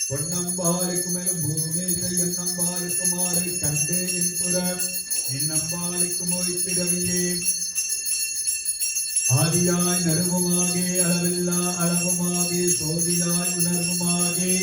பொன்னம்பாலுக்கு மேலும் பூமேசை என்னம்பாலுக்குமாறு கண்டே என் புறம் என்னம்பாலுக்கு மொய் பிறவியே ஆதியாய் நடுவுமாகே அளவில்லா அளவுமாகே சோதியாய் உணர்வுமாகே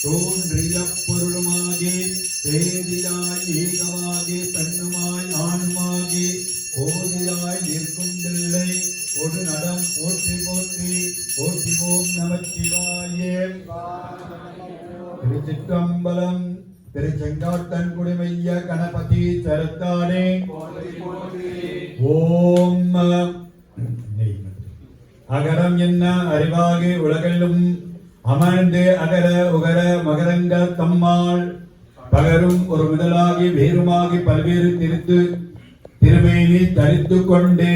தோன்றிய பொருளுமாகே பேதியாய் ஏகமாகே பெண்ணுமாய் ஆணுமாகே போதியாய் நிற்கும் பிள்ளை ஒரு நடம் போற்றி போற்றி போற்றிவோம் நமச்சிவாயே. திருச்சிற்றம்பலம். திருச்செங்காட்டன் குடிமைய கணபதி சரத்தானே. ஓம் அகரம் என்ன அறிவாகி உலகிலும் அமர்ந்து அகர உகர மகரங்கள் தம்மாள் பகரும் ஒரு முதலாகி வேறுமாகி பல்வேறு திருமேனி தரித்து கொண்டு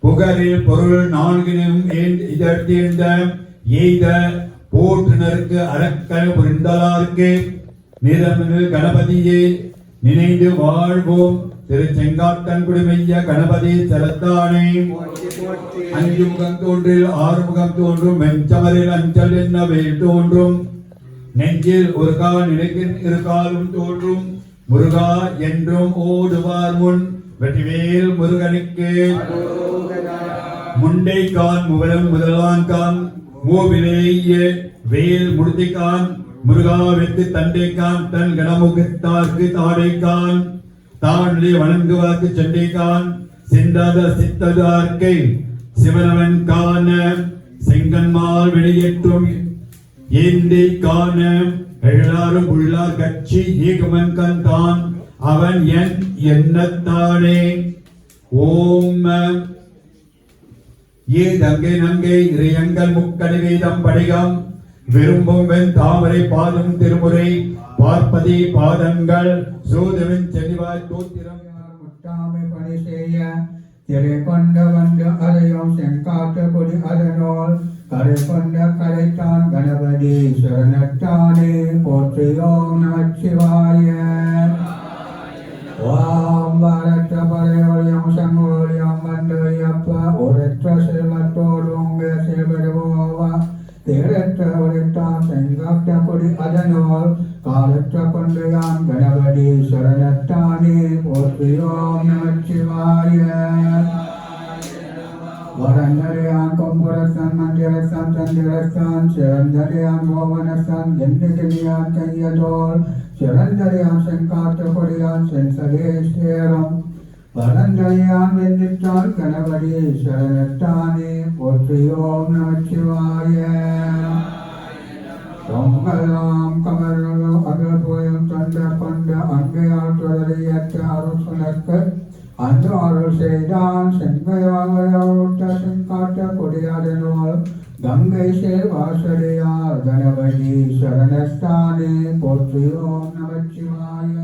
புகரில் பொருள் நான்கினும் இதழ்த்தீர்ந்த எய்த போற்றுனருக்கு அரக்கல் புரிந்தலார்க்கு நிறமிகு கணபதியே நினைந்து வாழ்வோம். திருச்செங்காட்டன் குடிமைய கணபதி சரத்தானே. அஞ்சு முகம் தோன்றில் ஆறு முகம் தோன்றும் மெஞ்சமரில் அஞ்சல் என்ன வேல் தோன்றும் நெஞ்சில் ஒரு கால் நினைக்கின் இரு காலும் தோன்றும் முருகா என்றும் ஓடுவார் முன் வெற்றிவேல் முருகனுக்கு. முண்டைக்கான் முவலம் முதலான்கான் மூவிலேய வேல் முடித்திக்கான் முருகா வெத்து தண்டைக்கான் தன் கணமுகத்தார்க்கு தாடைக்கான் தாண்டி வணங்குவார்க்கு சண்டைக்கான் சிந்தாத சித்ததார்க்கை சிவனவன் காண செங்கன்மால் வெளியேற்றும் ஏந்தை காண எல்லாரும் உள்ளார் கட்சி ஏகமன் கண் தான் அவன் என் எண்ணத்தானே. ஓம் ஏ தங்கை நங்கை இறையங்கள் முக்கடி வேதம் படிகம் விரும்பும் வெண் தாமரை பாதம் திருமுறை பார்ப்பதி பாதங்கள் சோதவின் செறிவாய் தோத்திரம் முட்டாமை பணி செய்ய திரை கொண்ட வந்து அதையும் செங்காட்டு கொடி அதனோல் கரை கொண்ட கரைத்தான் கணபதி சரணத்தானே. போற்றியோம் நமச்சிவாய. ஓம் பாரத பரையோலியம் சங்கோலியம் வந்தோயப்ப ஒரற்ற செல்வத்தோடு உங்க செல்வருவோவா தேரற்ற ஒளித்தான் செங்காட்ட கொடி அதனோல் காலற்ற கொண்டையான் கணபதி சரணத்தானே. போற்றியோம் நமச்சிவாய. வரந்தரையான் கொம்புரசன் மந்திரசன் சந்திரசன் சிறந்தரையான் மோகனசன் எந்தகிரியான் கையதோல் சிறந்தரையான் செங்காட்ட கொடியான் சென்சகேஸ்வரம் வரந்தரையான் வெந்திட்டால் கணபதி சரணத்தானே. போற்றியோம் நமச்சிவாய. தொங்கலாம் கமலோ அகல் போயும் தொண்ட கொண்ட அன்பையால் தொடரியற்ற அருள் சுனக்கு அந்த அருள் செய்தான் செங்கையாட்ட செங்காட்ட கொடியாதனோல் கங்கை சேவாசடையார் கணபதி சரணஸ்தானே. போற்றியோம் நமச்சிவாய.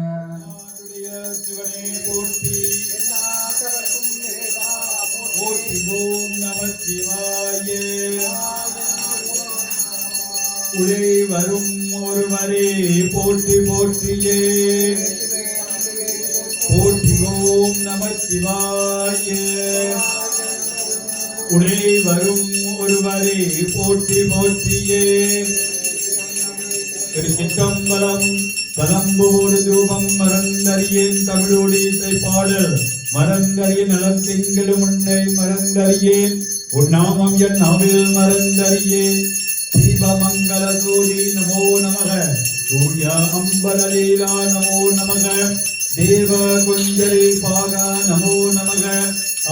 போற்றிவோம் நமச்சிவாய. உடை வரும் ஒருவரே போற்றி போற்றியே. போற்றிவோம் நமச்சிவாய. உடை வரும் ஒருவரே போற்றி போற்றியே. திருச்சிற்றம்பலம். பரம்போடு தூபம் மறந்தறியேன் தமிழோடு இசை பாடல் மறந்தறிய நலம் திங்களும் உன்னை மறந்தறியேன் உன்னாமம் என் நாவில் மறந்தறியேன். தீபமங்கல சூரி நமோ நமக. சூர்யா அம்பலலீலா நமோ நமக. தேவ குஞ்சலி பாகா நமோ நமக.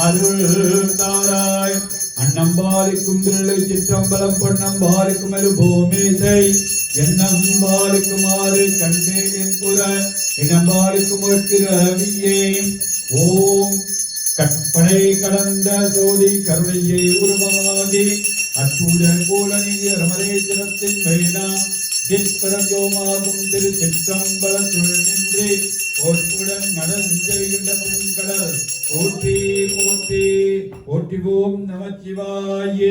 அருள் தாராய் அன்னம்பாலிக்கும் பிள்ளை சிற்றம்பலம் பொன்னம்பாலிக்கும் அரு பூமேசை என்னம்பாலிக்குமாறு கண்டே என் புற இனம்பாலிக்கும் ரவியே. ஓம் கற்பனை கடந்த சோதி கருணையை உருவமாகி அற்புத கோலனிய ரமரேஸ்வரத்தின் கைதாம் திற்பரஞ்சோமாகும் திரு சிற்றம்பலத்துடன் நின்று போற்றுடன் நடந்தெய்கின்ற பொன்கடல் போற்றி போற்றி போற்றிவோம் நமச்சிவாய.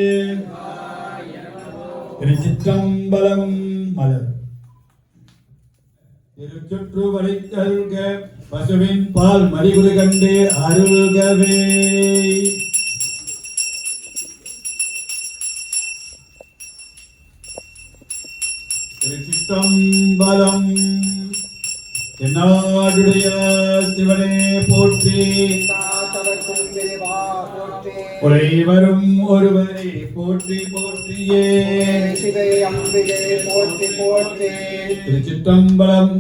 திருச்சிற்றம்பலம். மலர் திருச்சுற்று வளைத்தல்க பசுவின் பால் மடிகுடு கண்டே அருள்கவே. திருச்சிற்றம்பலம். என்னாடுடைய சிவனே போற்றி. உறைவரும் ஒருவரே போற்றி போற்றியே. சிவை அம்பிகை போற்றி போற்றி. திருச்சிற்றம்பலம்.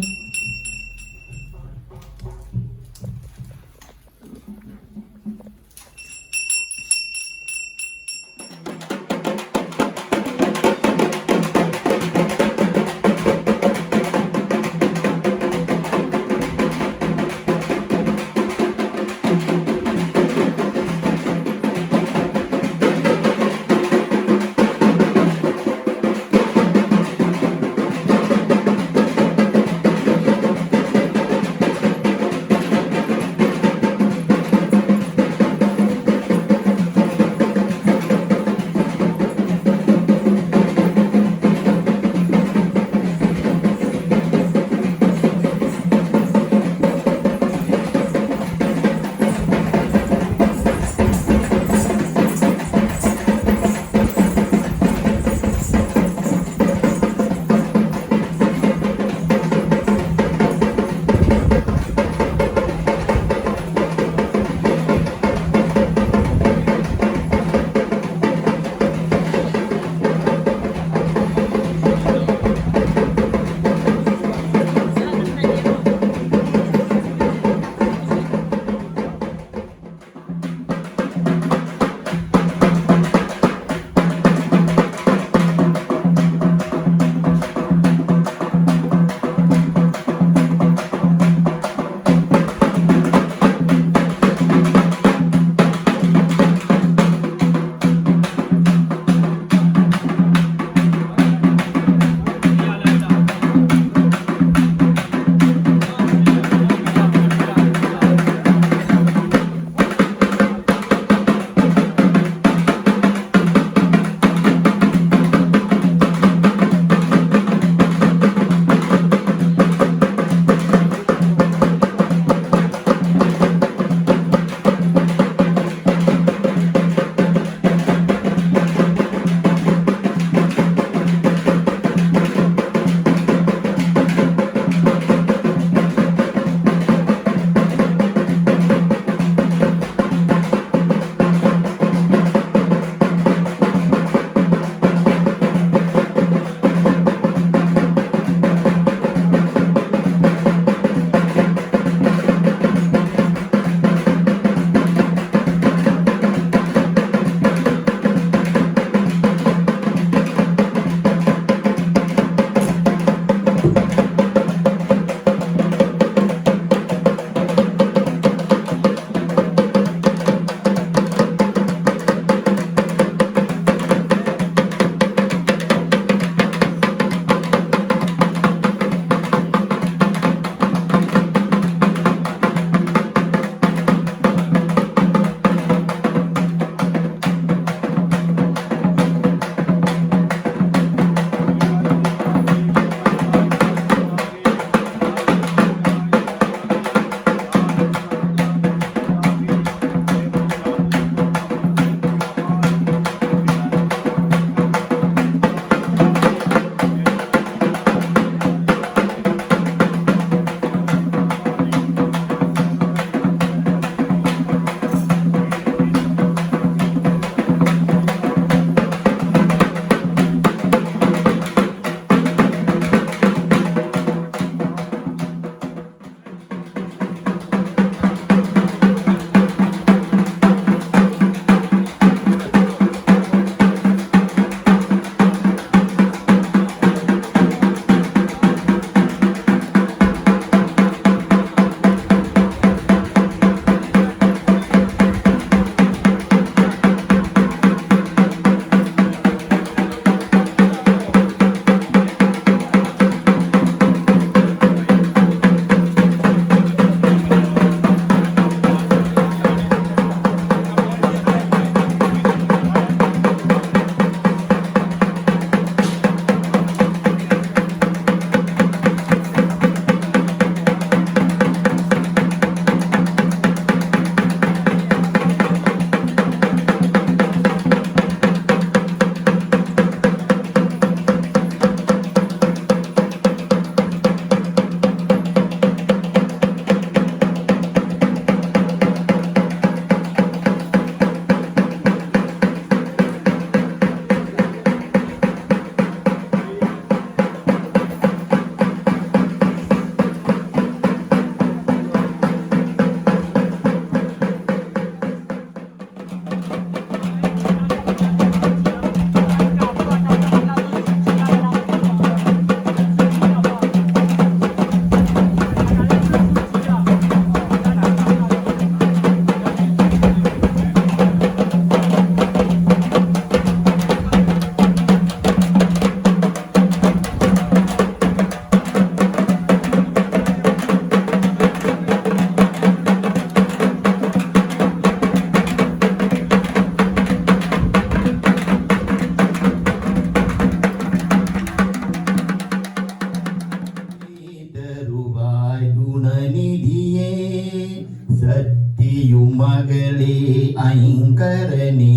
மகளே ஐங்கரனே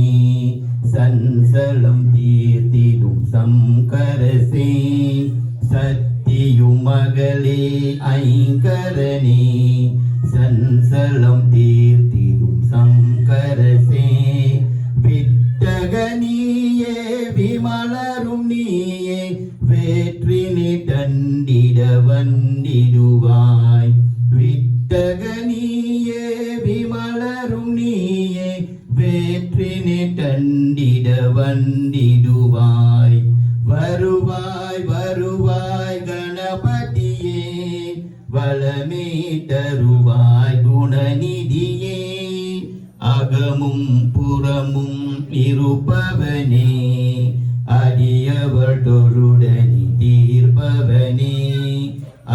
சஞ்சலம் தீர்த்திடும் சங்கரசே சத்தியும் மகளே ஐங்கரனே சஞ்சலம் தீர்த்திடும் சங்கரசே விட்டகனியே விமலரும் நீயே வேற்றினி தண்டிட வந்திடுவாய் விட்டகனியே விமலரும் நீயே வேற்றினி தண்டிட வந்திடுவாய் வருவாய் வருவாய் கணபதியே வளமே தருவாய் குணநிதியே அகமும் புறமும் இருப்பவனே அடியவர்தொருடனி தீர்ப்பவனே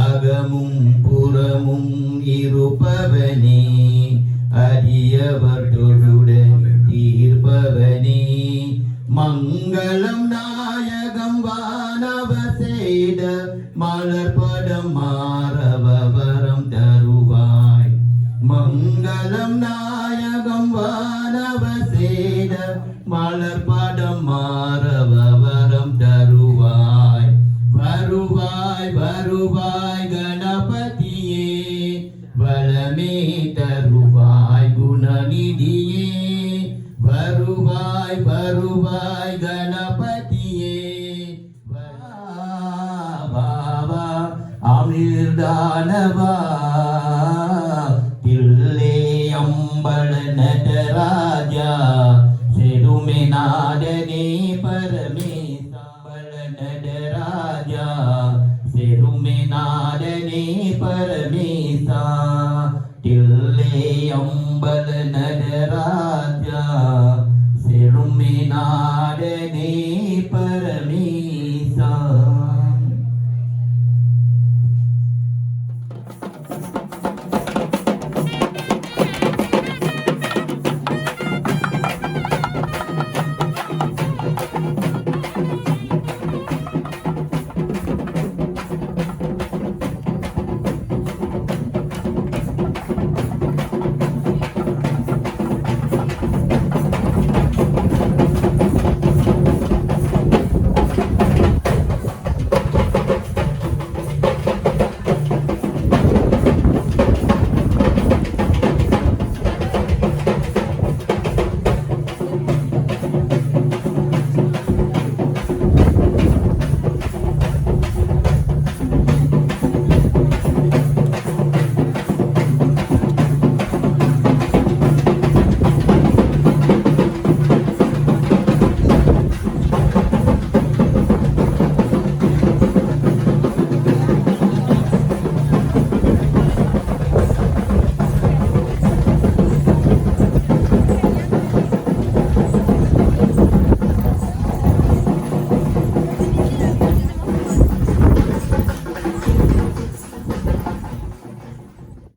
அகமும் புறமும் இருப்பவனே அடியவர்தொருடனி தீர்ப்பவனே மங்களம் நாயகம் வானவ செய்த மலர்படம் மாறவ வரம் தருவாய் மங்களம் நாயகம் வானவ செய்த மலர்படம் மாறவ வரம் தருவாய் வருவாய் வருவாய் கணபதியே வளமே தருவாய் குணநிதியே வருவாய் வருவாய் கணபதியே வாவா அமிர்தானவா தில்லே அம்பல நடராஜா செருமே நாடனே பரமேசா அம்பல நடராஜா செருமே நாடனே பரமே